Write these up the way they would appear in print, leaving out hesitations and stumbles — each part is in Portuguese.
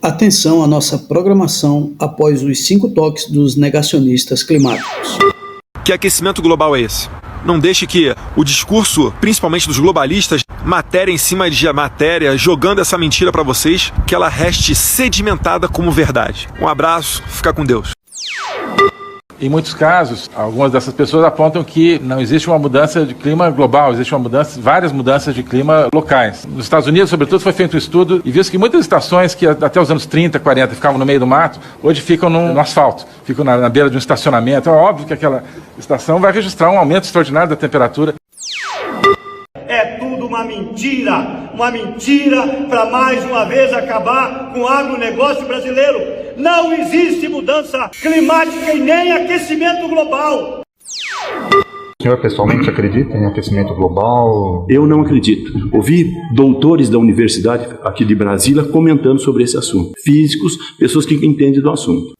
Atenção à nossa programação após os 5 toques dos negacionistas climáticos. Que aquecimento global é esse? Não deixe que o discurso, principalmente dos globalistas, matéria em cima de matéria, jogando essa mentira para vocês, que ela reste sedimentada como verdade. Um abraço, fica com Deus. Em muitos casos, algumas dessas pessoas apontam que não existe uma mudança de clima global, existe várias mudanças de clima locais. Nos Estados Unidos, sobretudo, foi feito um estudo e viu-se que muitas estações que até os anos 30, 40 ficavam no meio do mato, hoje ficam no asfalto, ficam na beira de um estacionamento. É óbvio que aquela estação vai registrar um aumento extraordinário da temperatura. É tudo uma mentira para mais uma vez acabar com o agronegócio brasileiro. Não existe mudança climática e nem aquecimento global. O senhor pessoalmente acredita em aquecimento global? Eu não acredito. Ouvi doutores da universidade aqui de Brasília comentando sobre esse assunto. Físicos, pessoas que entendem do assunto.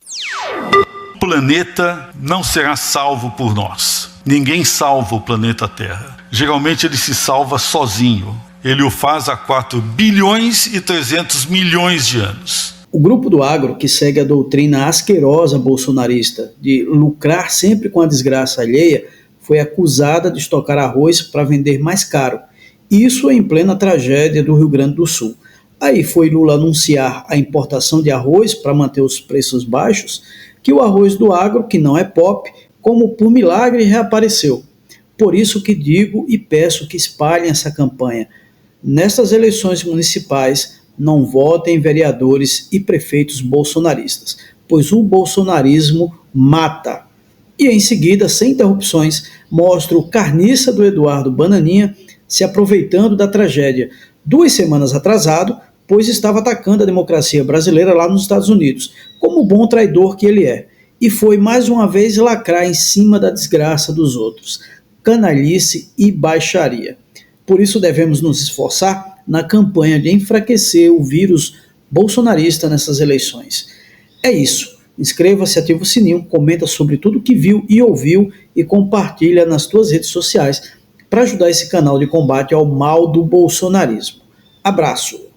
O planeta não será salvo por nós. Ninguém salva o planeta Terra. Geralmente ele se salva sozinho. Ele o faz há 4 bilhões e 300 milhões de anos. O grupo do agro, que segue a doutrina asquerosa bolsonarista de lucrar sempre com a desgraça alheia, foi acusada de estocar arroz para vender mais caro. Isso em plena tragédia do Rio Grande do Sul. Aí foi Lula anunciar a importação de arroz para manter os preços baixos, que o arroz do agro, que não é pop, como por milagre reapareceu. Por isso que digo e peço que espalhem essa campanha. Nestas eleições municipais, não votem em vereadores e prefeitos bolsonaristas, pois o bolsonarismo mata. E em seguida, sem interrupções, mostra o carniça do Eduardo Bananinha se aproveitando da tragédia, 2 semanas atrasado, pois estava atacando a democracia brasileira lá nos Estados Unidos, como o bom traidor que ele é, e foi mais uma vez lacrar em cima da desgraça dos outros, canalice e baixaria. Por isso devemos nos esforçar na campanha de enfraquecer o vírus bolsonarista nessas eleições. É isso. Inscreva-se, ativa o sininho, comenta sobre tudo que viu e ouviu e compartilha nas tuas redes sociais para ajudar esse canal de combate ao mal do bolsonarismo. Abraço.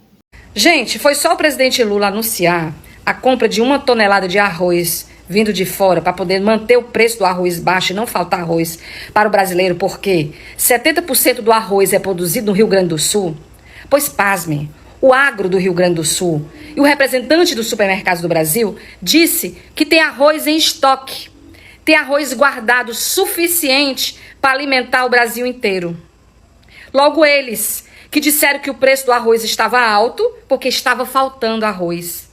Gente, foi só o presidente Lula anunciar a compra de 1 tonelada de arroz vindo de fora para poder manter o preço do arroz baixo e não faltar arroz para o brasileiro, porque 70% do arroz é produzido no Rio Grande do Sul. Pois pasmem, o agro do Rio Grande do Sul e o representante dos supermercados do Brasil disse que tem arroz em estoque, tem arroz guardado suficiente para alimentar o Brasil inteiro. Logo eles, que disseram que o preço do arroz estava alto porque estava faltando arroz,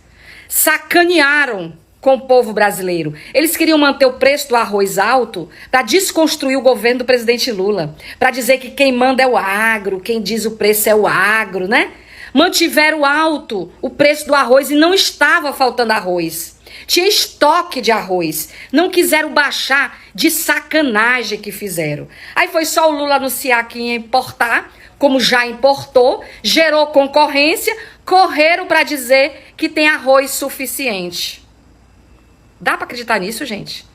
sacanearam com o povo brasileiro. Eles queriam manter o preço do arroz alto para desconstruir o governo do presidente Lula, para dizer que quem manda é o agro, quem diz o preço é o agro, né? Mantiveram alto o preço do arroz e não estava faltando arroz. Tinha estoque de arroz. Não quiseram baixar de sacanagem que fizeram. Aí foi só o Lula anunciar que ia importar, como já importou, gerou concorrência, correram para dizer que tem arroz suficiente. Dá para acreditar nisso, gente?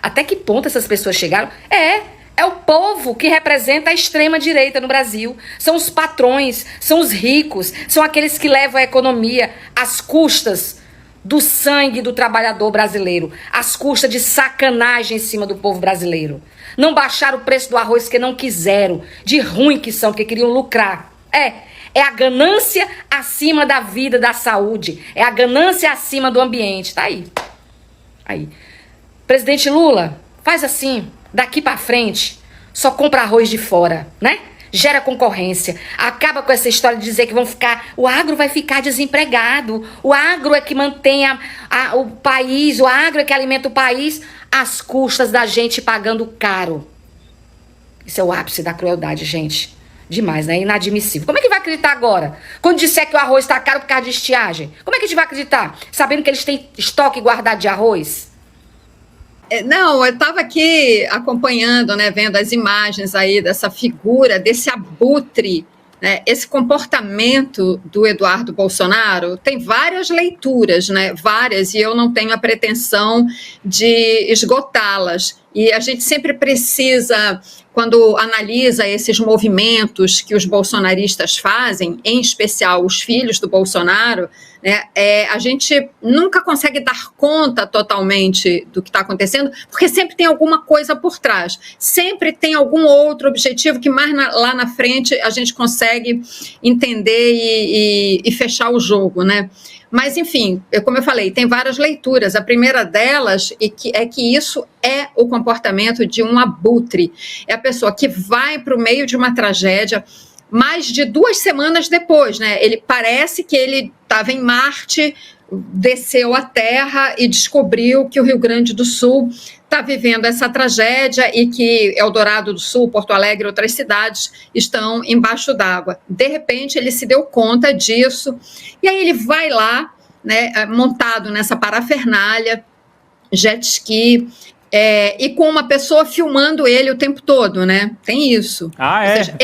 Até que ponto essas pessoas chegaram? É o povo que representa a extrema-direita no Brasil. São os patrões, são os ricos, são aqueles que levam a economia às custas do sangue do trabalhador brasileiro, às custas de sacanagem em cima do povo brasileiro. Não baixaram o preço do arroz que não quiseram, de ruim que são, que queriam lucrar. É a ganância acima da vida, da saúde. É a ganância acima do ambiente. Tá aí. Presidente Lula, faz assim, daqui pra frente, só compra arroz de fora, né? Gera concorrência, acaba com essa história de dizer que o agro vai ficar desempregado, o agro é que mantém o país, o agro é que alimenta o país às custas da gente pagando caro. Isso é o ápice da crueldade, gente. Demais, né? Inadmissível. Como é que vai acreditar agora? Quando disser que o arroz está caro por causa de estiagem? Como é que a gente vai acreditar? Sabendo que eles têm estoque guardado de arroz? Não, eu estava aqui acompanhando, né, vendo as imagens aí dessa figura, desse abutre, né, esse comportamento do Eduardo Bolsonaro tem várias leituras, né, várias, e eu não tenho a pretensão de esgotá-las. E a gente sempre precisa, quando analisa esses movimentos que os bolsonaristas fazem, em especial os filhos do Bolsonaro, né, a gente nunca consegue dar conta totalmente do que está acontecendo, porque sempre tem alguma coisa por trás, sempre tem algum outro objetivo que mais lá na frente a gente consegue entender e fechar o jogo, né? Mas, enfim, como eu falei, tem várias leituras. A primeira delas é que isso é o comportamento de um abutre. É a pessoa que vai para o meio de uma tragédia mais de 2 semanas depois, né? Ele parece que ele estava em Marte, desceu à Terra e descobriu que o Rio Grande do Sul está vivendo essa tragédia e que Eldorado do Sul, Porto Alegre e outras cidades estão embaixo d'água. De repente, ele se deu conta disso e aí ele vai lá, né, montado nessa parafernália, jet ski, e com uma pessoa filmando ele o tempo todo, né? Tem isso. Ah, Ou seja,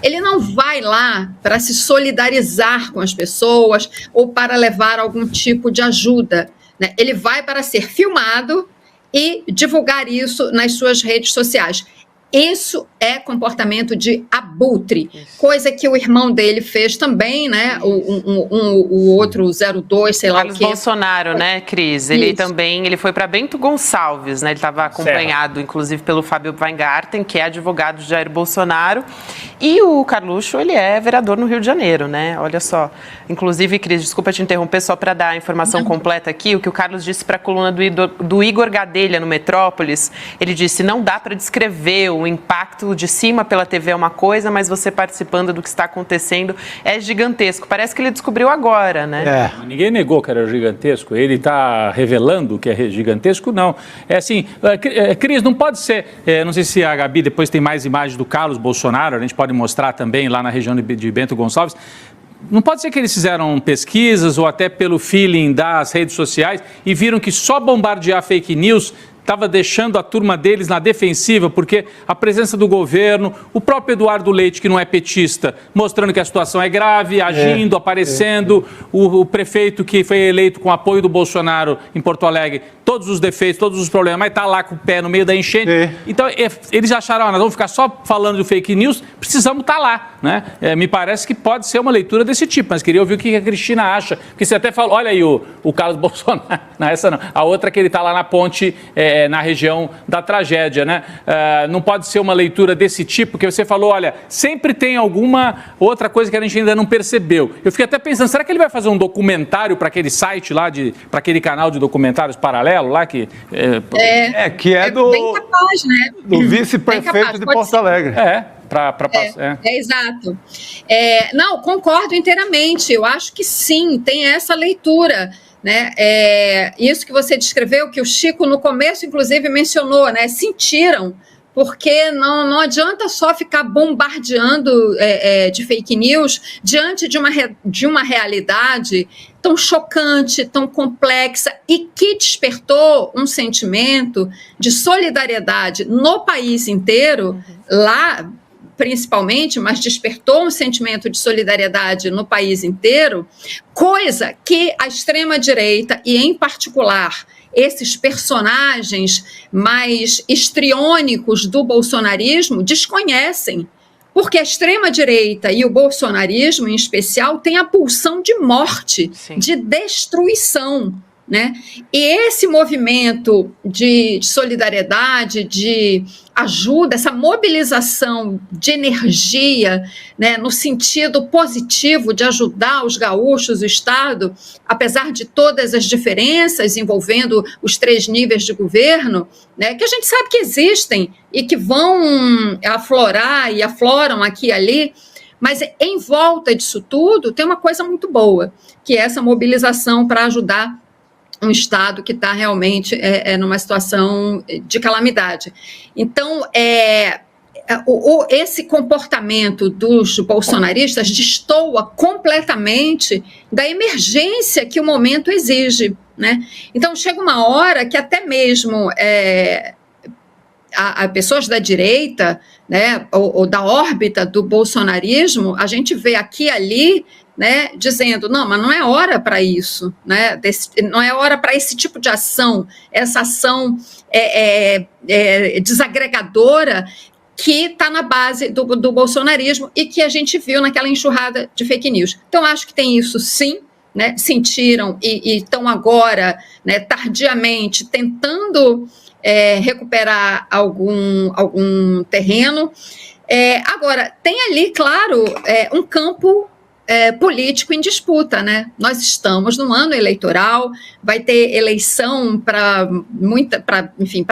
ele não vai lá para se solidarizar com as pessoas ou para levar algum tipo de ajuda, né? Ele vai para ser filmado e divulgar isso nas suas redes sociais. Isso é comportamento de abutre, coisa que o irmão dele fez também, né? O outro 02, sei lá Carlos o quê. Bolsonaro, né, Cris? Ele também, ele foi para Bento Gonçalves, né? Ele estava acompanhado, inclusive, pelo Fábio Weingarten, que é advogado de Jair Bolsonaro. E o Carluxo, ele é vereador no Rio de Janeiro, né? Olha só. Inclusive, Cris, desculpa te interromper, só para dar a informação completa aqui, o que o Carlos disse para a coluna do Igor Gadelha no Metrópolis, ele disse, não dá para descrever o impacto de cima pela TV é uma coisa, mas você participando do que está acontecendo é gigantesco. Parece que ele descobriu agora, né? Ninguém negou que era gigantesco. Ele está revelando que é gigantesco, não. É assim, Cris, não pode ser... não sei se a Gabi depois tem mais imagens do Carlos Bolsonaro, a gente pode mostrar também lá na região de Bento Gonçalves. Não pode ser que eles fizeram pesquisas ou até pelo feeling das redes sociais e viram que só bombardear fake news estava deixando a turma deles na defensiva, porque a presença do governo, o próprio Eduardo Leite, que não é petista, mostrando que a situação é grave, agindo, aparecendo, o prefeito que foi eleito com apoio do Bolsonaro em Porto Alegre, todos os defeitos, todos os problemas, mas está lá com o pé no meio da enchente. Então, eles acharam, nós vamos ficar só falando de fake news, precisamos estar lá, né? Me parece que pode ser uma leitura desse tipo, mas queria ouvir o que a Cristina acha, porque você até falou, olha aí o Carlos Bolsonaro, não, essa não, a outra que ele está lá na ponte, na região da tragédia, né? Não pode ser uma leitura desse tipo, porque você falou, olha, sempre tem alguma outra coisa que a gente ainda não percebeu. Eu fiquei até pensando, será que ele vai fazer um documentário para aquele site lá, para aquele canal de documentários paralelo lá, que do... bem capaz, né? Do vice-prefeito de Porto Alegre. Exato. Não, concordo inteiramente. Eu acho que sim, tem essa leitura, né? Isso que você descreveu, que o Chico no começo, inclusive, mencionou, né? Sentiram, porque não adianta só ficar bombardeando de fake news diante de uma realidade tão chocante, tão complexa e que despertou um sentimento de solidariedade no país inteiro, lá principalmente, mas despertou um sentimento de solidariedade no país inteiro, coisa que a extrema-direita, e em particular esses personagens mais histriônicos do bolsonarismo, desconhecem. Porque a extrema-direita e o bolsonarismo, em especial, têm a pulsão de morte, de destruição, né? E esse movimento de solidariedade, de ajuda, essa mobilização de energia, né, no sentido positivo de ajudar os gaúchos, o Estado, apesar de todas as diferenças envolvendo os 3 níveis de governo, né, que a gente sabe que existem e que vão aflorar e afloram aqui e ali, mas em volta disso tudo tem uma coisa muito boa, que é essa mobilização para ajudar um Estado que está realmente numa situação de calamidade. Então, esse comportamento dos bolsonaristas destoa completamente da emergência que o momento exige, né? Então, chega uma hora que até mesmo a pessoas da direita, né, ou da órbita do bolsonarismo, a gente vê aqui e ali né, dizendo, não, mas não é hora para isso, né, não é hora para esse tipo de ação, essa ação desagregadora que está na base do bolsonarismo e que a gente viu naquela enxurrada de fake news. Então, acho que tem isso sim, né, sentiram e estão agora, né, tardiamente, tentando recuperar algum terreno. Agora, tem ali, claro, um campo político em disputa, né? Nós estamos num ano eleitoral, vai ter eleição para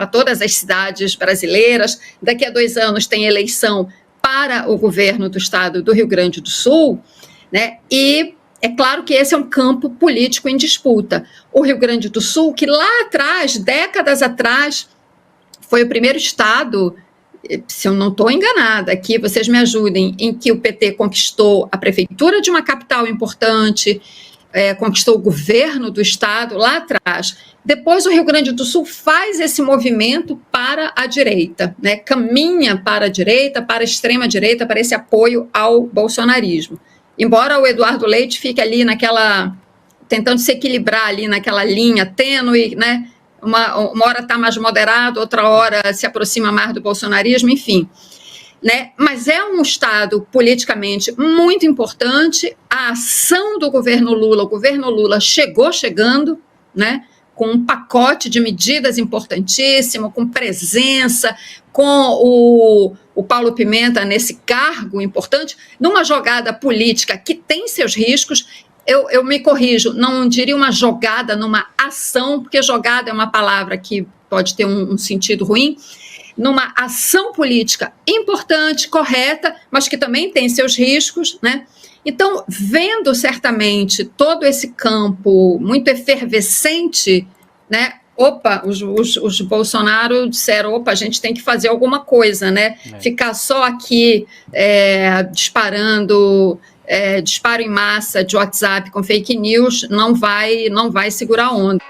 todas as cidades brasileiras. Daqui a 2 anos tem eleição para o governo do estado do Rio Grande do Sul, né? E é claro que esse é um campo político em disputa. O Rio Grande do Sul, que lá atrás, décadas atrás, foi o primeiro estado, se eu não estou enganada, aqui vocês me ajudem, em que o PT conquistou a prefeitura de uma capital importante, conquistou o governo do estado lá atrás. Depois o Rio Grande do Sul faz esse movimento para a direita, né? Caminha para a direita, para a extrema-direita, para esse apoio ao bolsonarismo. Embora o Eduardo Leite fique ali tentando se equilibrar ali naquela linha tênue, né? Uma hora está mais moderado, outra hora se aproxima mais do bolsonarismo, enfim. Né? Mas é um estado politicamente muito importante. A ação do governo Lula, o governo Lula chegando, né? Com um pacote de medidas importantíssimo, com presença, com o Paulo Pimenta nesse cargo importante, numa jogada política que tem seus riscos. Eu me corrijo, não diria uma jogada, numa ação, porque jogada é uma palavra que pode ter um sentido ruim, numa ação política importante, correta, mas que também tem seus riscos, né? Então, vendo certamente todo esse campo muito efervescente, né? Os Bolsonaro disseram, a gente tem que fazer alguma coisa, né? Ficar só aqui disparando... disparo em massa de WhatsApp com fake news não vai segurar a onda.